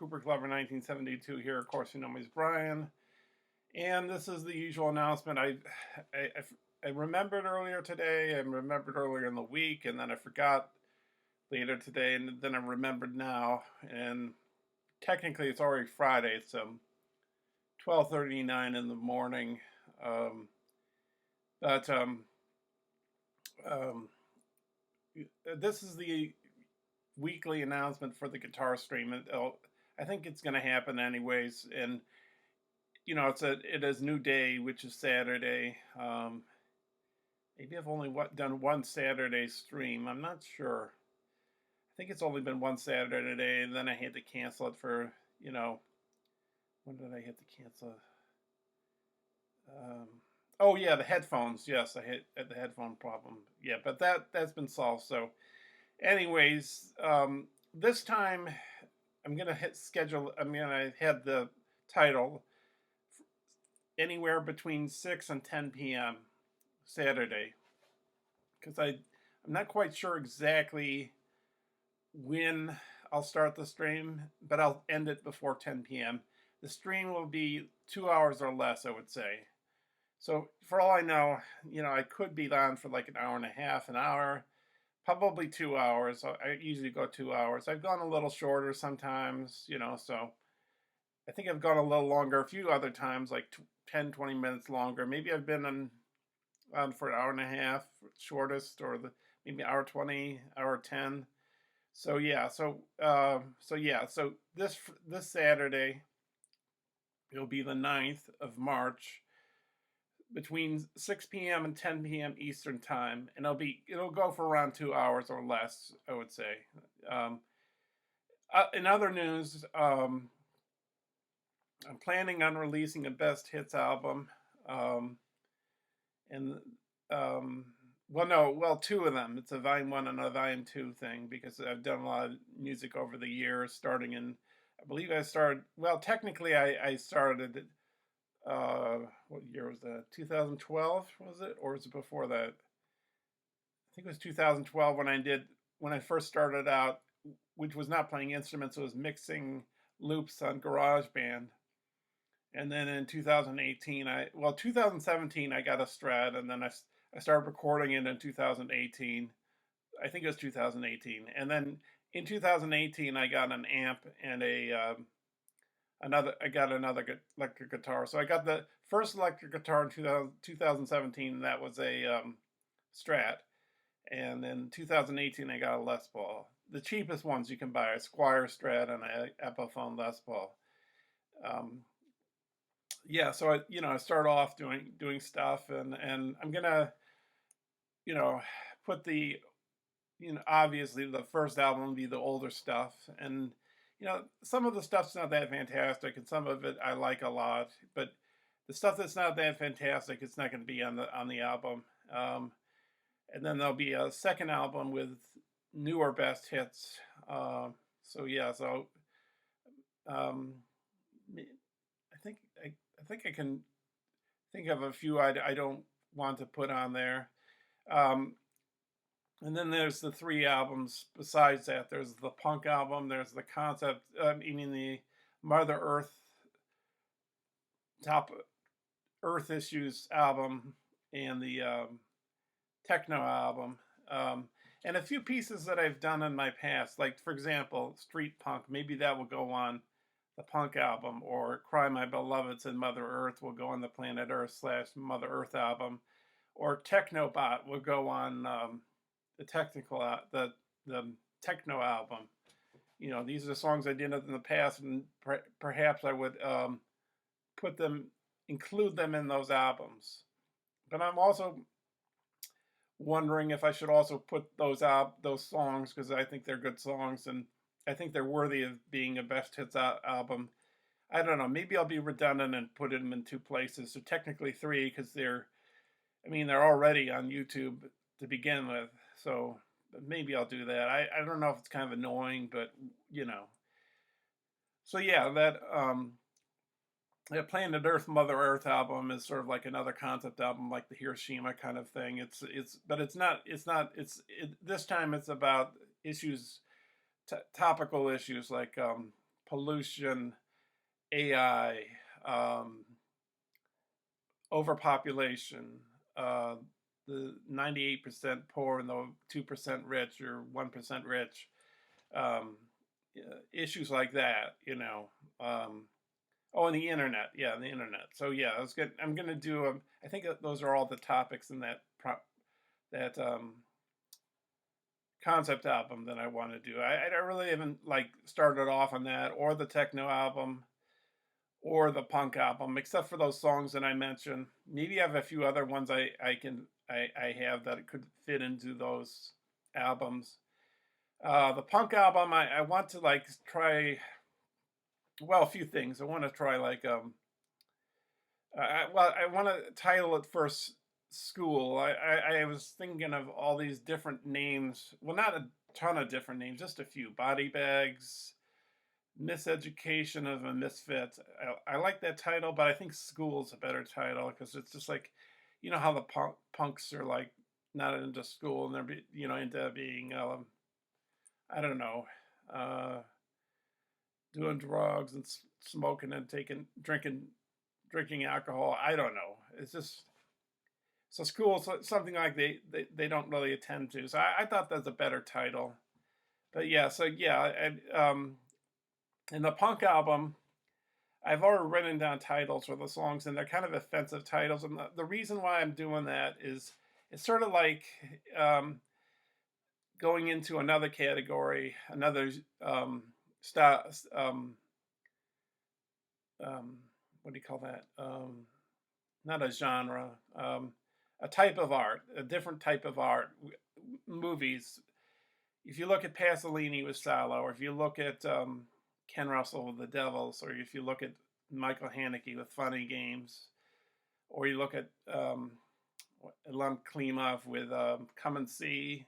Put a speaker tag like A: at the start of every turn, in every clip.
A: Cooper Clever 1972 here. Of course, you know me as Brian. And this is the usual announcement. I, I remembered earlier today, I remembered earlier in the week, and then I forgot later today, and then I remembered now. And technically, it's already Friday. It's 12:39 in the morning. Um, but um, this is the weekly announcement for the guitar stream. I think it's going to happen anyways, and it is New Day, which is Saturday. Maybe I've only done one Saturday stream. I'm not sure. I think it's only been one Saturday, and then I had to cancel it for when did I have to cancel it? Oh yeah, the headphones. Yes, I had the headphone problem. Yeah, but that's been solved. So, anyways, this time I'm gonna hit schedule. I mean, I had the title anywhere between 6 and 10 p.m. Saturday, because I'm not quite sure exactly when I'll start the stream, but I'll end it before 10 p.m. The stream will be 2 hours or less, I would say. So for all I know, I could be on for like an hour and a half, an hour, probably 2 hours. I usually go 2 hours. I've gone a little shorter sometimes, so I think I've gone a little longer a few other times, like 10, 20 minutes longer. Maybe I've been on for an hour and a half, shortest, or maybe hour 20, hour 10. So yeah, so this Saturday, it'll be the 9th of March, between 6 p.m. and 10 p.m. Eastern time, and it'll go for around 2 hours or less, I would say. In other news, I'm planning on releasing a best hits album, and two of them. It's a volume 1 and a volume 2 thing, because I've done a lot of music over the years, starting in, I believe I started, well, technically I started, what year was that? 2012, was it? Or was it before that? I think it was 2012 when I first started out, which was not playing instruments, it was mixing loops on GarageBand. And then in 2017 I got a Strat, and then I started recording it in 2018. I think it was 2018. And then in 2018 I got an amp and I got another electric guitar. So I got the first electric guitar in 2017, and that was a Strat. And in 2018 I got a Les Paul. The cheapest ones you can buy are Squier Strat and an Epiphone Les Paul. So I start off doing stuff, and I'm gonna put the obviously the first album will be the older stuff, and some of the stuff's not that fantastic, and some of it I like a lot, but the stuff that's not that fantastic, it's not going to be on the album. And then there'll be a second album with newer best hits. I think I can think of a few I don't want to put on there. And then there's the 3 albums besides that. There's the punk album, there's the concept, meaning the Mother Earth Top Earth Issues album, and the techno album. And a few pieces that I've done in my past, like, for example, Street Punk, maybe that will go on the punk album, or Cry My Beloveds and Mother Earth will go on the Planet Earth / Mother Earth album, or Technobot will go on the techno album. These are songs I did in the past, and perhaps I would include them in those albums. But I'm also wondering if I should also put those songs, because I think they're good songs, and I think they're worthy of being a best hits album. I don't know. Maybe I'll be redundant and put them in 2 places. So technically 3, because they're already on YouTube to begin with. So maybe I'll do that. I don't know if it's kind of annoying, but So yeah, that Planet Earth, Mother Earth album is sort of like another concept album, like the Hiroshima kind of thing. This time it's about issues, topical issues like pollution, AI, um, overpopulation, uh, the 98% poor and the 2% rich or 1% rich, um, issues like that, you know. Oh, and the internet, yeah, the internet. So yeah, I'm gonna do. I think those are all the topics in that concept album that I want to do. I really haven't like started off on that or the techno album or the punk album, except for those songs that I mentioned. Maybe I have a few other ones I have that could fit into those albums. The punk album, I want to like try. Well, a few things. I want to try like I want to title it first school. I was thinking of all these different names. Well, not a ton of different names, just a few. Body Bags, Miseducation of a Misfit. I like that title, but I think School's a better title because it's just like, you know how the punks are like not into school and they're into being I don't know, uh, doing drugs and smoking and drinking alcohol. I don't know. It's just so school something like they don't really attend to. So I thought that's a better title. But yeah, so yeah, and in the punk album, I've already written down titles for the songs, and they're kind of offensive titles. And the reason why I'm doing that is it's sort of like going into another category, another style. What do you call that? Not a genre, a type of art, a different type of art. Movies. If you look at Pasolini with Salo, or if you look at Ken Russell with The Devils, or if you look at Michael Haneke with Funny Games, or you look at Lem Klimov with Come and See,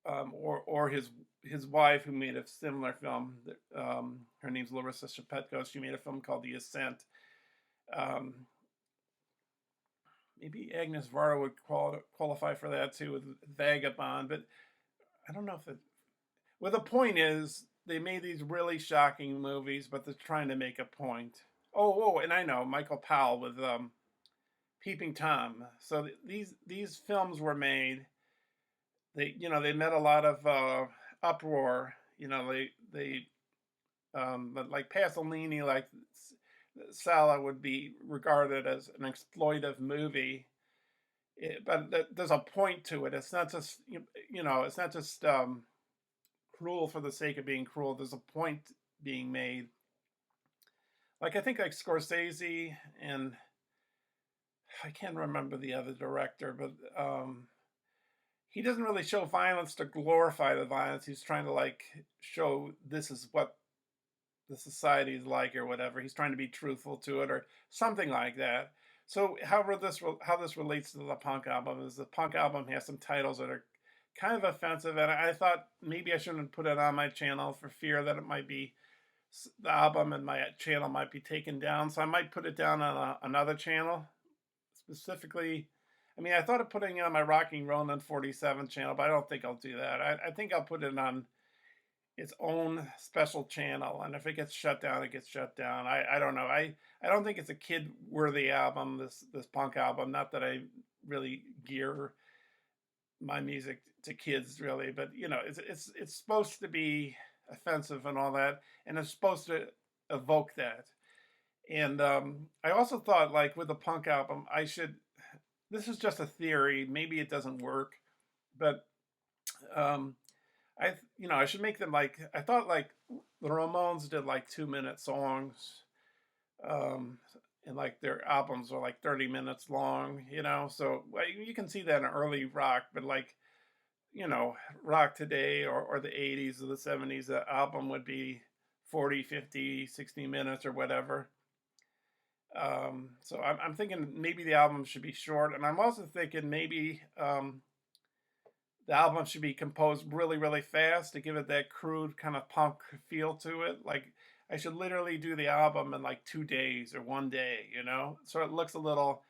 A: or his wife who made a similar film. Her name's Larissa Shepetko. She made a film called The Ascent. Um, Maybe Agnes Varda would qualify for that too with Vagabond, but I don't know if it. Well, the point is they made these really shocking movies, but they're trying to make a point. Oh, and I know Michael Powell with Peeping Tom. So these films were made. They met a lot of uproar. But like Pasolini, like Sala would be regarded as an exploitive movie. But there's a point to it. It's not just it's not just cruel for the sake of being cruel. There's a point being made. Like I think like Scorsese and I can't remember the other director, but he doesn't really show violence to glorify the violence. He's trying to like show this is what the society is like or whatever. He's trying to be truthful to it or something like that. So how this relates to the punk album is the punk album has some titles that are kind of offensive, and I thought maybe I shouldn't put it on my channel for fear that it might be the album and my channel might be taken down. So I might put it down on another channel specifically. I mean, I thought of putting it on my Rocking Ronin 47 channel, but I don't think I'll do that. I think I'll put it on its own special channel, and if it gets shut down, it gets shut down. I don't know. I don't think it's a kid worthy album. This punk album. Not that I really gear my music to kids really, but it's supposed to be offensive and all that, and it's supposed to evoke that. And I also thought like with the punk album, I should. This is just a theory. Maybe it doesn't work, but I should make them like I thought like the Ramones did like 2-minute songs, and like their albums are like 30 minutes long. So you can see that in early rock, but like rock today or the 80s or the 70s, the album would be 40, 50, 60 minutes or whatever. So I'm thinking maybe the album should be short, and I'm also thinking maybe the album should be composed really, really fast to give it that crude kind of punk feel to it. Like I should literally do the album in like 2 days or 1 day, so it looks a little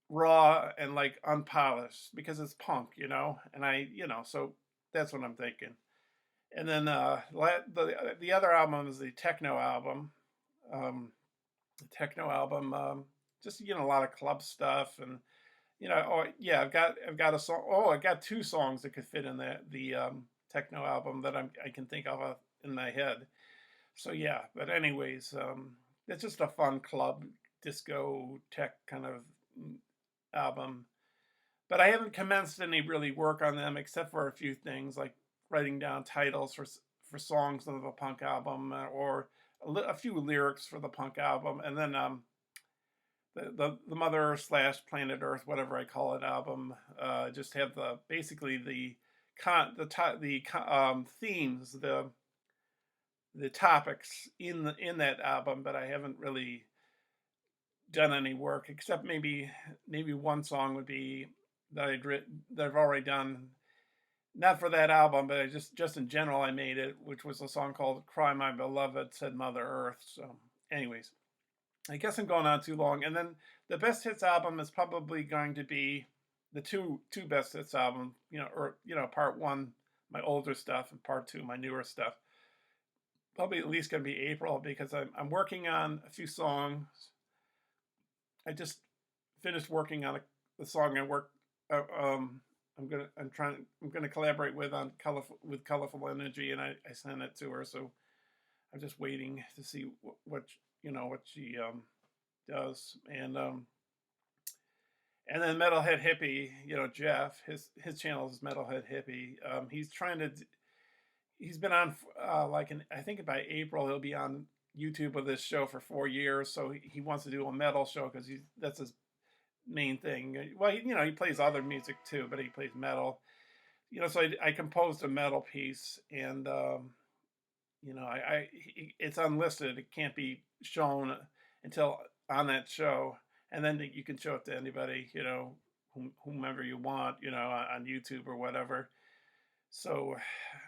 A: raw and like unpolished because it's punk, and so that's what I'm thinking. And then the other album is the techno album. Um, the techno album, just a lot of club stuff, and oh yeah, I've got a song. Oh, I got two songs that could fit in the techno album that I can think of in my head. So yeah, but anyways, it's just a fun club disco tech kind of album. But I haven't commenced any really work on them except for a few things like writing down titles for songs of a punk album, or a few lyrics for the punk album, and then the Mother Earth slash Planet Earth, whatever I call it, album. Just have the basically the themes, the topics in that album, but I haven't really done any work except maybe one song would be that I've already done, not for that album, but I just in general I made it, which was a song called "Cry My Beloved," said Mother Earth. So, anyways, I guess I'm going on too long. And then the best hits album is probably going to be the two best hits album, or part one, my older stuff, and part two, my newer stuff. Probably at least going to be April, because I'm working on a few songs. I just finished working on the song I'm gonna collaborate with on Colorful Energy, and I sent it to her, so I'm just waiting to see what she does. And then Metalhead Hippie, Jeff, his channel is Metalhead Hippie. He's been on I think by April he'll be on YouTube with this show for 4 years. So he wants to do a metal show because that's his main thing. Well, he plays other music too, but he plays metal. So I composed a metal piece, and it's unlisted. It can't be shown until on that show, and then you can show it to anybody, whomever you want, on YouTube or whatever. So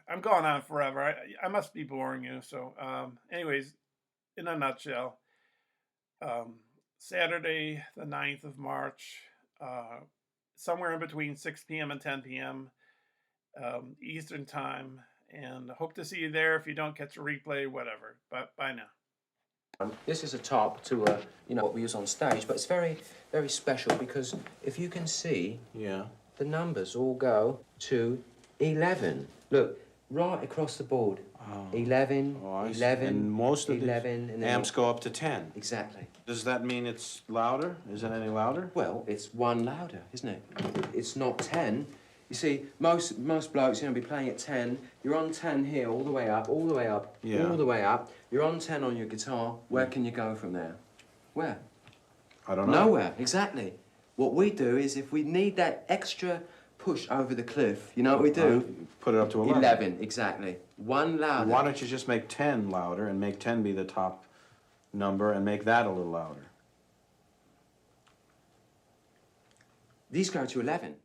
A: I'm going on forever. I must be boring you. So, anyways, in a nutshell, Saturday, the 9th of March, somewhere in between 6 p.m. and 10 p.m. Eastern Time. And hope to see you there. If you don't catch a replay, whatever. But bye now.
B: This is a top to what we use on stage, but it's very, very special because if you can see, the numbers all go to 11. Look, right across the board. 11, 11,
C: and most of
B: 11,
C: the
B: and then
C: amps go up to 10.
B: Exactly.
C: Does that mean it's louder? Is it any louder?
B: Well, it's one louder, isn't it? It's not 10. You see, most blokes, be playing at 10. You're on 10 here, all the way up, all the way up, all the way up. You're on 10 on your guitar. Where can you go from there? Where?
C: I don't know.
B: Nowhere, exactly. What we do is if we need that extra push over the cliff, you know what we do?
C: Put it up to 11.
B: 11, exactly. One louder.
C: Why don't you just make 10 louder and make 10 be the top number and make that a little louder?
B: These go to 11.